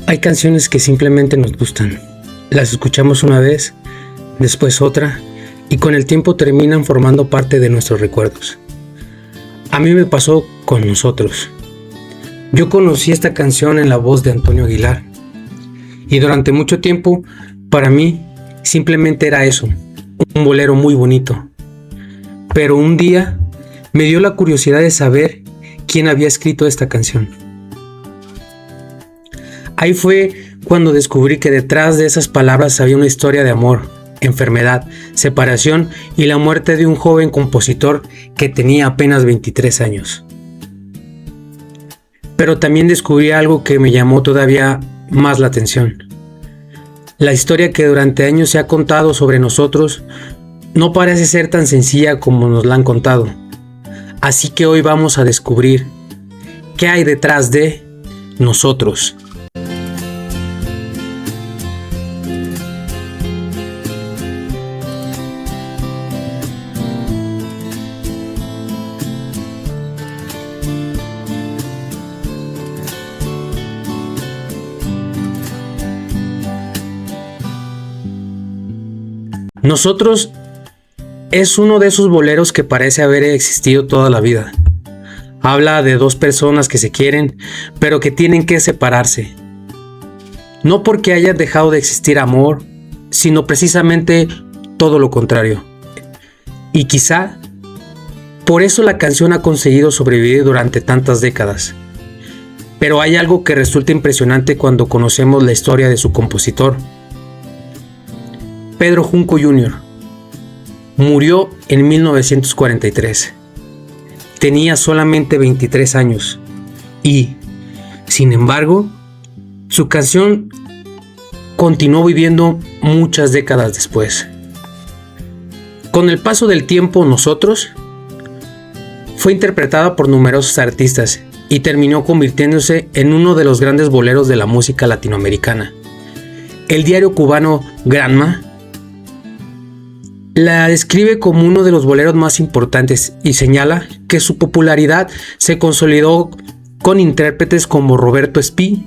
Hay canciones que simplemente nos gustan. Las escuchamos una vez, después otra, y con el tiempo terminan formando parte de nuestros recuerdos. A mí me pasó con Nosotros. Yo conocí esta canción en la voz de Antonio Aguilar, y durante mucho tiempo, para mí, simplemente era eso, un bolero muy bonito. Pero un día me dio la curiosidad de saber quién había escrito esta canción. Ahí fue cuando descubrí que detrás de esas palabras había una historia de amor, enfermedad, separación y la muerte de un joven compositor que tenía apenas 23 años. Pero también descubrí algo que me llamó todavía más la atención. La historia que durante años se ha contado sobre nosotros no parece ser tan sencilla como nos la han contado. Así que hoy vamos a descubrir qué hay detrás de Nosotros. Nosotros es uno de esos boleros que parece haber existido toda la vida. Habla de dos personas que se quieren, pero que tienen que separarse. No porque haya dejado de existir amor, sino precisamente todo lo contrario. Y quizá por eso la canción ha conseguido sobrevivir durante tantas décadas. Pero hay algo que resulta impresionante cuando conocemos la historia de su compositor. Pedro Junco Jr. murió en 1943. Tenía solamente 23 años y, sin embargo, su canción continuó viviendo muchas décadas después. Con el paso del tiempo, Nosotros fue interpretada por numerosos artistas y terminó convirtiéndose en uno de los grandes boleros de la música latinoamericana. El diario cubano Granma la describe como uno de los boleros más importantes y señala que su popularidad se consolidó con intérpretes como Roberto Espí,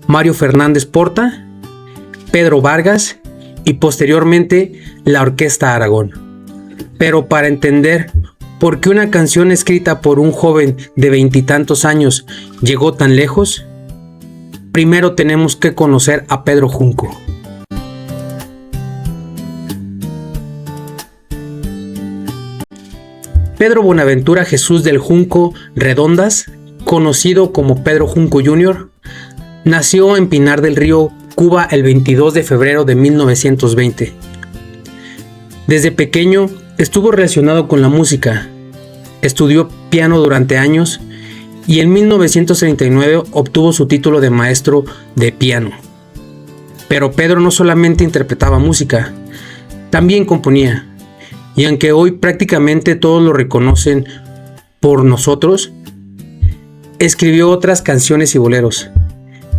Mario Fernández Porta, Pedro Vargas y posteriormente la Orquesta Aragón. Pero para entender por qué una canción escrita por un joven de veintitantos años llegó tan lejos, primero tenemos que conocer a Pedro Junco. Pedro Buenaventura Jesús del Junco Redondas, conocido como Pedro Junco Jr., nació en Pinar del Río, Cuba, el 22 de febrero de 1920. Desde pequeño estuvo relacionado con la música, estudió piano durante años y en 1939 obtuvo su título de maestro de piano. Pero Pedro no solamente interpretaba música, también componía. Y aunque hoy prácticamente todos lo reconocen por Nosotros, escribió otras canciones y boleros.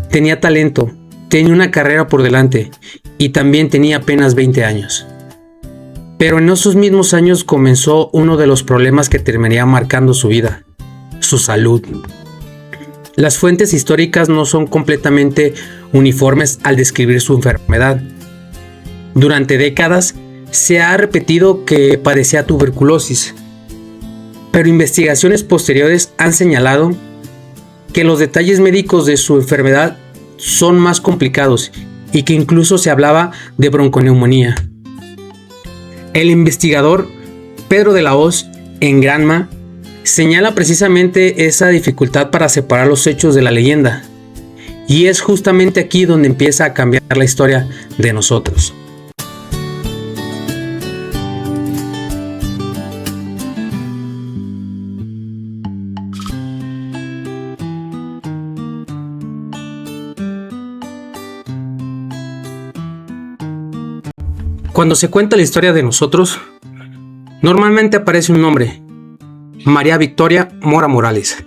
Tenía talento, tenía una carrera por delante y también tenía apenas 20 años. Pero en esos mismos años comenzó uno de los problemas que terminaría marcando su vida, su salud. Las fuentes históricas no son completamente uniformes al describir su enfermedad. Durante décadas, se ha repetido que padecía tuberculosis, pero investigaciones posteriores han señalado que los detalles médicos de su enfermedad son más complicados y que incluso se hablaba de bronconeumonía. El investigador Pedro de la Hoz, en Granma, señala precisamente esa dificultad para separar los hechos de la leyenda, y es justamente aquí donde empieza a cambiar la historia de Nosotros. Cuando se cuenta la historia de Nosotros, normalmente aparece un nombre, María Victoria Mora Morales.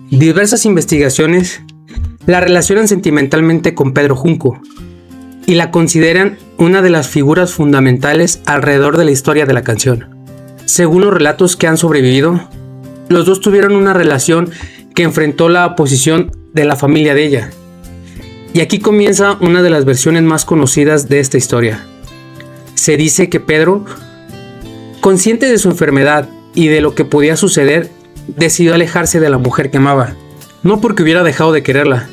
Diversas investigaciones la relacionan sentimentalmente con Pedro Junco y la consideran una de las figuras fundamentales alrededor de la historia de la canción. Según los relatos que han sobrevivido, los dos tuvieron una relación que enfrentó la oposición de la familia de ella, Y aquí comienza una de las versiones más conocidas de esta historia. Se dice que Pedro, consciente de su enfermedad y de lo que podía suceder, decidió alejarse de la mujer que amaba. No porque hubiera dejado de quererla,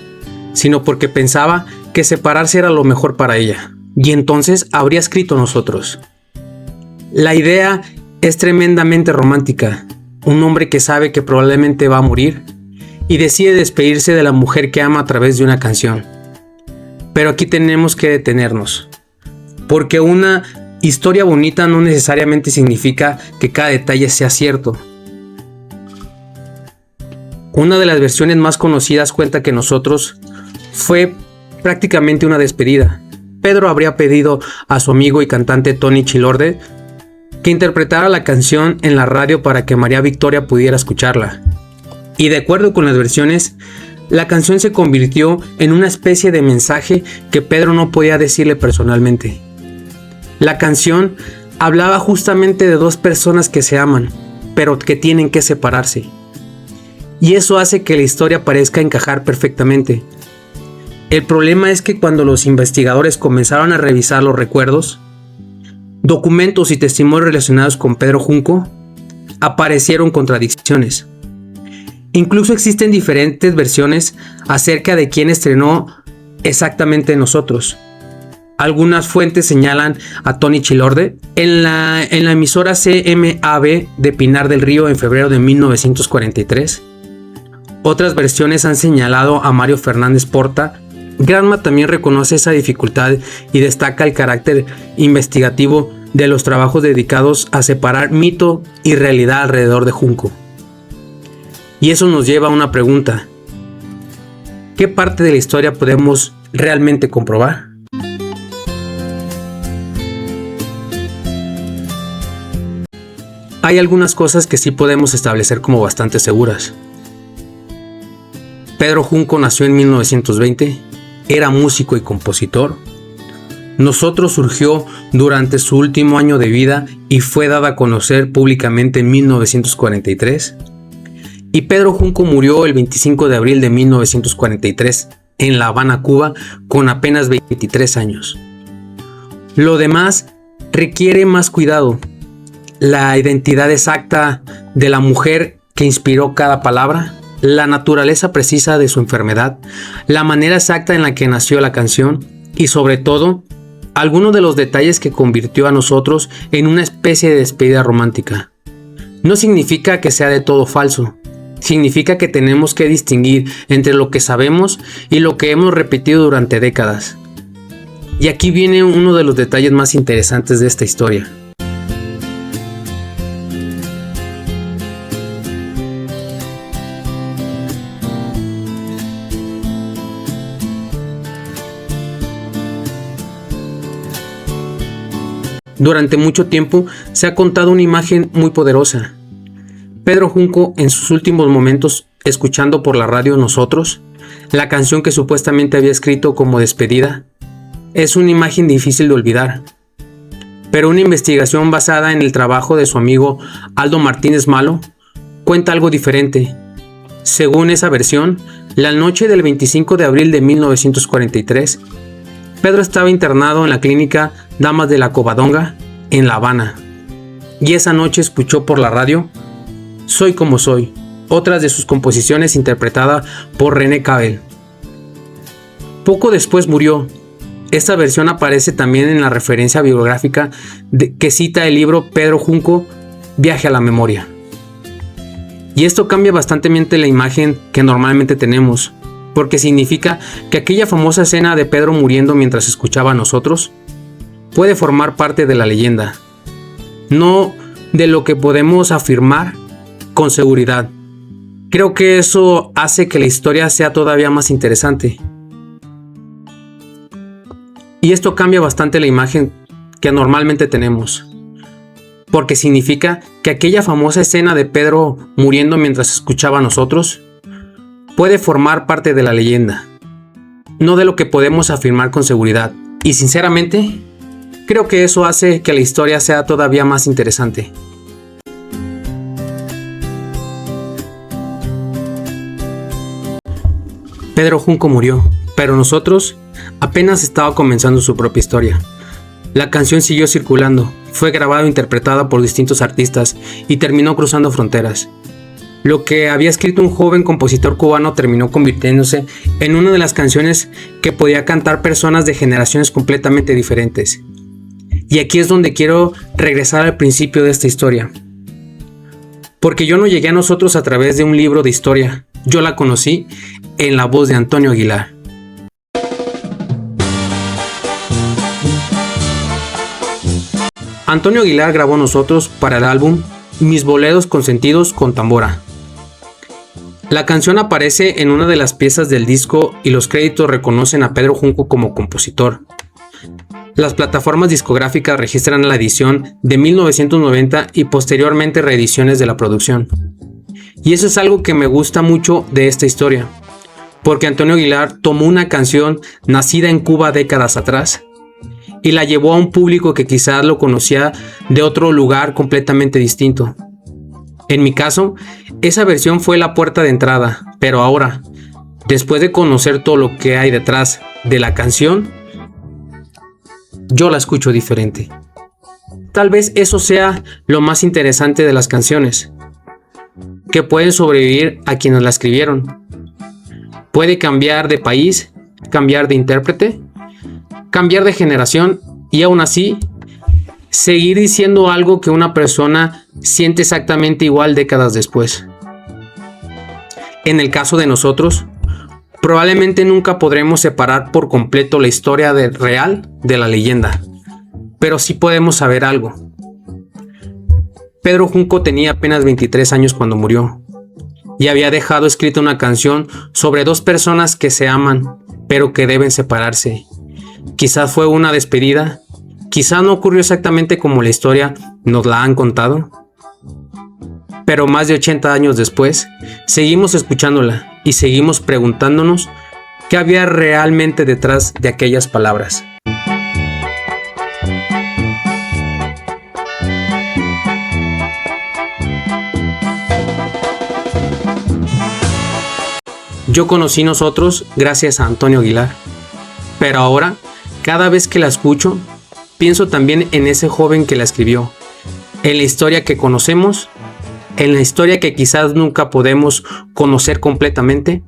sino porque pensaba que separarse era lo mejor para ella. Y entonces habría escrito nosotros. La idea es tremendamente romántica. Un hombre que sabe que probablemente va a morir y decide despedirse de la mujer que ama a través de una canción. Pero aquí tenemos que detenernos, porque una historia bonita no necesariamente significa que cada detalle sea cierto. Una de las versiones más conocidas cuenta que nosotros fue prácticamente una despedida. Pedro habría pedido a su amigo y cantante Tony Chilorde que interpretara la canción en la radio para que María Victoria pudiera escucharla. Y de acuerdo con las versiones, la canción se convirtió en una especie de mensaje que Pedro no podía decirle personalmente. La canción hablaba justamente de dos personas que se aman, pero que tienen que separarse. Y eso hace que la historia parezca encajar perfectamente. El problema es que cuando los investigadores comenzaron a revisar los recuerdos, documentos y testimonios relacionados con Pedro Junco, aparecieron contradicciones. Incluso existen diferentes versiones acerca de quién estrenó exactamente Nosotros. Algunas fuentes señalan a Tony Chilorde en la emisora CMAB de Pinar del Río en febrero de 1943. Otras versiones han señalado a Mario Fernández Porta. Granma también reconoce esa dificultad y destaca el carácter investigativo de los trabajos dedicados a separar mito y realidad alrededor de Junco. Y eso nos lleva a una pregunta. ¿Qué parte de la historia podemos realmente comprobar? Hay algunas cosas que sí podemos establecer como bastante seguras. Pedro Junco nació en 1920, era músico y compositor. Nosotros surgió durante su último año de vida y fue dada a conocer públicamente en 1943. Y Pedro Junco murió el 25 de abril de 1943 en La Habana, Cuba, con apenas 23 años. Lo demás requiere más cuidado. La identidad exacta de la mujer que inspiró cada palabra, la naturaleza precisa de su enfermedad, la manera exacta en la que nació la canción y sobre todo, algunos de los detalles que convirtió a Nosotros en una especie de despedida romántica. No significa que sea de todo falso, significa que tenemos que distinguir entre lo que sabemos y lo que hemos repetido durante décadas. Y aquí viene uno de los detalles más interesantes de esta historia. Durante mucho tiempo se ha contado una imagen muy poderosa. Pedro Junco, en sus últimos momentos, escuchando por la radio Nosotros, la canción que supuestamente había escrito como despedida, es una imagen difícil de olvidar. Pero una investigación basada en el trabajo de su amigo Aldo Martínez Malo cuenta algo diferente. Según esa versión, la noche del 25 de abril de 1943, Pedro estaba internado en la clínica Damas de la Covadonga, en La Habana, y esa noche escuchó por la radio Soy como soy, otras de sus composiciones interpretada por René Cabell. Poco después murió. Esta versión aparece también en la referencia bibliográfica que cita el libro Pedro Junco, Viaje a la Memoria. Y esto cambia bastante la imagen que normalmente tenemos, porque significa que aquella famosa escena de Pedro muriendo mientras escuchaba a Nosotros puede formar parte de la leyenda, no de lo que podemos afirmar con seguridad. Creo que eso hace que la historia sea todavía más interesante. Y esto cambia bastante la imagen que normalmente tenemos, porque significa que aquella famosa escena de Pedro muriendo mientras escuchaba a Nosotros puede formar parte de la leyenda, no de lo que podemos afirmar con seguridad. Y sinceramente, creo que eso hace que la historia sea todavía más interesante. Pedro Junco murió. pero nosotros apenas estaba comenzando su propia historia. La canción siguió circulando, fue grabada e interpretada por distintos artistas y terminó cruzando fronteras. Lo que había escrito un joven compositor cubano terminó convirtiéndose en una de las canciones que podía cantar personas de generaciones completamente diferentes. Y aquí es donde quiero regresar al principio de esta historia. Porque yo no llegué a nosotros a través de un libro de historia, yo la conocí en la voz de Antonio Aguilar. Antonio Aguilar grabó Nosotros para el álbum Mis Boleros Consentidos con Tambora. La canción aparece en una de las piezas del disco y los créditos reconocen a Pedro Junco como compositor. Las plataformas discográficas registran la edición de 1990 y posteriormente reediciones de la producción. Y eso es algo que me gusta mucho de esta historia, porque Antonio Aguilar tomó una canción nacida en Cuba décadas atrás y la llevó a un público que quizás lo conocía de otro lugar completamente distinto. En mi caso, esa versión fue la puerta de entrada, pero ahora, después de conocer todo lo que hay detrás de la canción, yo la escucho diferente. Tal vez eso sea lo más interesante de las canciones, que pueden sobrevivir a quienes la escribieron. Puede cambiar de país, cambiar de intérprete, cambiar de generación y aún así seguir diciendo algo que una persona siente exactamente igual décadas después. En el caso de Nosotros, probablemente nunca podremos separar por completo la historia real de la leyenda, pero sí podemos saber algo. Pedro Junco tenía apenas 23 años cuando murió y había dejado escrita una canción sobre dos personas que se aman, pero que deben separarse. Quizás fue una despedida, quizás no ocurrió exactamente como la historia nos la han contado, pero más de 80 años después, seguimos escuchándola y seguimos preguntándonos qué había realmente detrás de aquellas palabras. Yo conocí Nosotros gracias a Antonio Aguilar, pero ahora, cada vez que la escucho, pienso también en ese joven que la escribió, en la historia que conocemos, en la historia que quizás nunca podemos conocer completamente,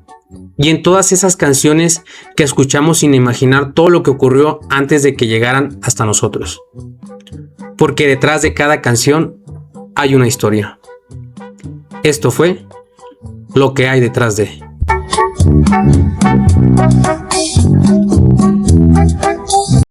y en todas esas canciones que escuchamos sin imaginar todo lo que ocurrió antes de que llegaran hasta nosotros. Porque detrás de cada canción hay una historia. Esto fue Lo que hay detrás de.